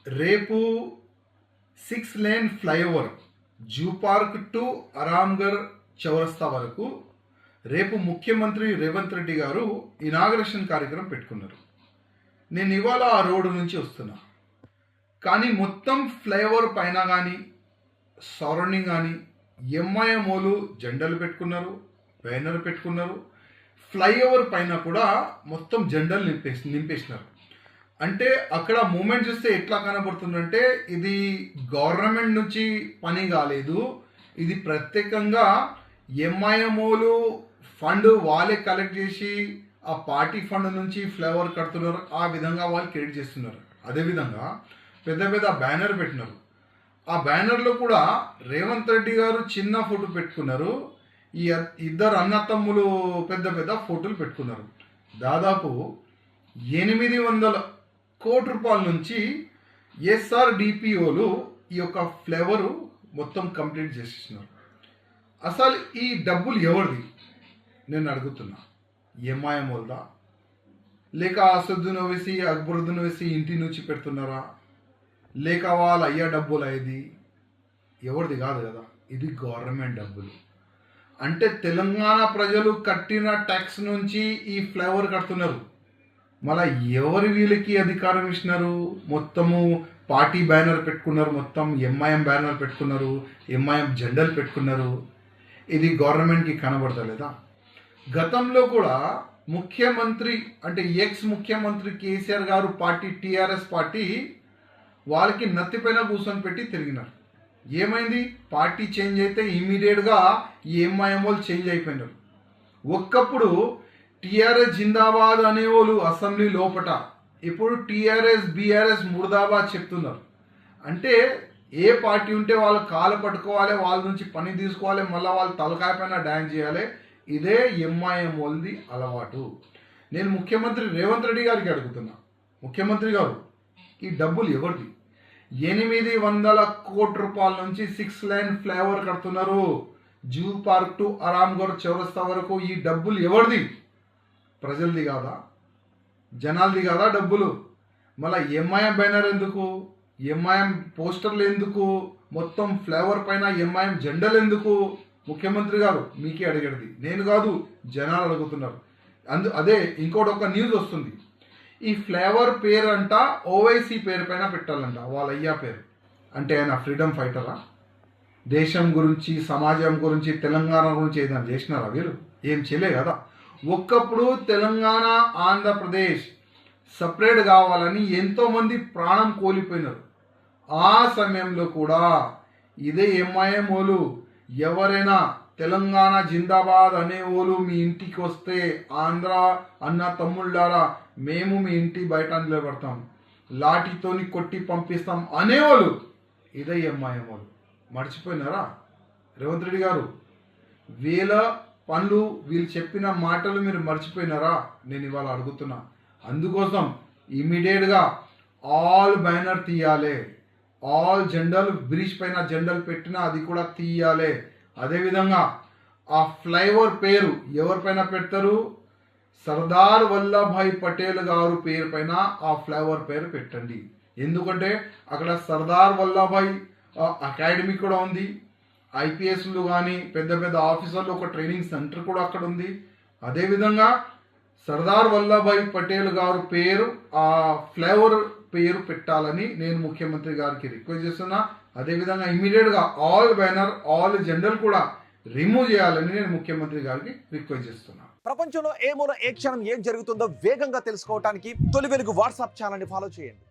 రేపు 6 lane flyover zoo park to Aramghar Chaurasta వరకు రేపు ముఖ్యమంత్రి రేవంత్ రెడ్డి గారు ఇనాగరేషన్ కార్యక్రమం పెట్టుకున్నారు. నేను ఇవాళ ఆ రోడ్డు నుంచి వస్తున్నా. కానీ మొత్తం ఫ్లైఓవర్ పైన కానీ సరౌండింగ్ కానీ ఎంఐఎంఓలు జెండాలు పెట్టుకున్నారు, బ్యానర్ పెట్టుకున్నారు. ఫ్లైఓవర్ పైన కూడా మొత్తం జెండాలు నింపేసినారు. అంటే అక్కడ మూమెంట్ చూస్తే ఎట్లా కనబడుతుందంటే ఇది గవర్నమెంట్ నుంచి పని కాలేదు, ఇది ప్రత్యేకంగా ఎంఐఎంఓలు ఫండ్ వాళ్ళే కలెక్ట్ చేసి ఆ పార్టీ ఫండ్ నుంచి ఫ్లైఓవర్ కడుతున్నారు. ఆ విధంగా వాళ్ళు క్రియేట్ చేస్తున్నారు. అదేవిధంగా పెద్ద పెద్ద బ్యానర్ పెట్టినారు. ఆ బ్యానర్లో కూడా రేవంత్ రెడ్డి గారు చిన్న ఫోటో పెట్టుకున్నారు, ఈ ఇద్దరు అన్నతమ్ములు పెద్ద పెద్ద ఫోటోలు పెట్టుకున్నారు. దాదాపు 800 కోట్ల రూపాయల నుంచి ఎస్ఆర్డిపిఓలు ఈ యొక్క ఫ్లేవరు మొత్తం కంప్లీట్ చేసేసినారు. అసలు ఈ డబ్బులు ఎవరిది నేను అడుగుతున్నా? ఎంఐఎంఓల్దా, లేక అసదుద్దీన్ ఓవైసీ అక్బరుద్దీన్ ఓవైసీ ఇంటి నుంచి పెడుతున్నారా, లేక వాళ్ళ అయ్యా డబ్బులు అయ్యేది? ఎవరిది కాదు కదా, ఇది గవర్నమెంట్ డబ్బులు. అంటే తెలంగాణ ప్రజలు కట్టిన ట్యాక్స్ నుంచి ఈ ఫ్లైఓవర్ కడుతున్నారు. మళ్ళీ ఎవరు వీళ్ళకి అధికారం ఇచ్చినారు? మొత్తము పార్టీ బ్యానర్ పెట్టుకున్నారు, మొత్తం ఎంఐఎం బ్యానర్ పెట్టుకున్నారు, ఎంఐఎం జెండాలు పెట్టుకున్నారు. ఇది గవర్నమెంట్కి కనబడతలేదా? గతంలో కూడా ముఖ్యమంత్రి అంటే ఎక్స్ ముఖ్యమంత్రి కేసీఆర్ గారు పార్టీ టీఆర్ఎస్ పార్టీ వాళ్ళకి నత్తిపైన కూర్చొని పెట్టి తిరిగినారు. ఏమైంది? పార్టీ చేంజ్ అయితే ఇమీడియట్గా ఈ ఎంఐఎంఓలు చేంజ్ అయిపోయినారు. ఒక్కప్పుడు టీఆర్ఎస్ జిందాబాద్ అనేవాళ్ళు అసెంబ్లీ లోపట, ఇప్పుడు టీఆర్ఎస్ బీఆర్ఎస్ ముర్దాబాద్ చెప్తున్నారు. అంటే ఏ పార్టీ ఉంటే వాళ్ళు కాలు పట్టుకోవాలి, వాళ్ళ నుంచి పని తీసుకోవాలి, మళ్ళీ వాళ్ళు తలకాయ పైన డ్యాన్స్ చేయాలి. ఇదే ఎంఐఎంఓల్ది అలవాటు. నేను ముఖ్యమంత్రి రేవంత్ రెడ్డి గారికి అడుగుతున్నా, ముఖ్యమంత్రి గారు ఈ డబ్బులు ఎవరిది? 800 కోట్ల రూపాయల నుంచి 6 లేన్ ఫ్లైఓవర్ కడుతున్నారు zoo park to Aramghar Chaurasta వరకు. ఈ డబ్బులు ఎవరిది? ప్రజలది కాదా? జనాలది కాదా డబ్బులు? మళ్ళీ ఎంఐఎం బ్యానర్ ఎందుకు? ఎంఐఎం పోస్టర్లు ఎందుకు? మొత్తం ఫ్లైఓవర్ పైన ఎంఐఎం జెండాలు ఎందుకు? ముఖ్యమంత్రి గారు మీకే అడిగేది, నేను కాదు, జనాలు అడుగుతున్నారు. అదే ఇంకోటి ఒక న్యూస్ వస్తుంది, ఈ ఫ్లేవర్ పేరు అంట ఓవైసీ పేరు పైన పెట్టాలంట, వాళ్ళ అయ్యా పేరు. అంటే ఆయన ఫ్రీడమ్ ఫైటరా? దేశం గురించి, సమాజం గురించి, తెలంగాణ గురించి ఏదైనా చేసినారా వీళ్ళు? ఏం చేయలే కదా. ఒక్కప్పుడు తెలంగాణ ఆంధ్రప్రదేశ్ సపరేట్ కావాలని ఎంతోమంది ప్రాణం కోల్పోయినారు. ఆ సమయంలో కూడా ఇదే ఎంఐఎంఓలు ఎవరైనా తెలంగాణ జిందాబాద్ అనేవాళ్ళు మీ ఇంటికి వస్తే, ఆంధ్ర అన్న తమ్ముళ్ళారా మేము మీ ఇంటి బయట నిలబడతాం, లాఠీతోని కొట్టి పంపిస్తాం అనేవాళ్ళు ఇదే ఎంఐఎంఓలు. మర్చిపోయినారా రేవంత్ రెడ్డి గారు? వీళ్ళ పనులు, వీళ్ళు చెప్పిన మాటలు మీరు మర్చిపోయినారా? నేను ఇవాళ అడుగుతున్నా. అందుకోసం ఇమీడియట్గా ఆల్ బ్యానర్ తీయాలి, ఆల్ జెండాలు బ్రిడ్జ్ పైన జెండాలు పెట్టినా అది కూడా తీయాలి. అదేవిధంగా ఆ ఫ్లైఓవర్ పేరు ఎవరిపైన పెడతారు? సర్దార్ వల్లభాయ్ పటేల్ గారు పేరు పైన ఆ ఫ్లైఓవర్ పేరు పెట్టండి. ఎందుకంటే అక్కడ సర్దార్ వల్లభాయ్ అకాడమీ కూడా ఉంది, ఐపీఎస్లు కానీ పెద్ద పెద్ద ఆఫీసర్లు ఒక ట్రైనింగ్ సెంటర్ కూడా అక్కడ ఉంది. అదేవిధంగా సర్దార్ వల్లభాయ్ పటేల్ గారు పేరు ఆ ఫ్లైఓవర్ పేరు పెట్టాలని నేను ముఖ్యమంత్రి గారికి రిక్వెస్ట్ చేస్తున్నా. అదేవిధంగా ఇమీడియట్గా ఆల్ బ్యానర్, ఆల్ జెండాలు కూడా రిమూవ్ చేయాలని నేను ముఖ్యమంత్రి గారికి రిక్వెస్ట్ చేస్తున్నా. ప్రపంచంలో ఏ మూల ఏ క్షణం ఏం జరుగుతుందో వేగంగా తెలుసుకోవడానికి తొలి వెలుగు వాట్సాప్ ఛానల్ని ఫాలో చేయండి.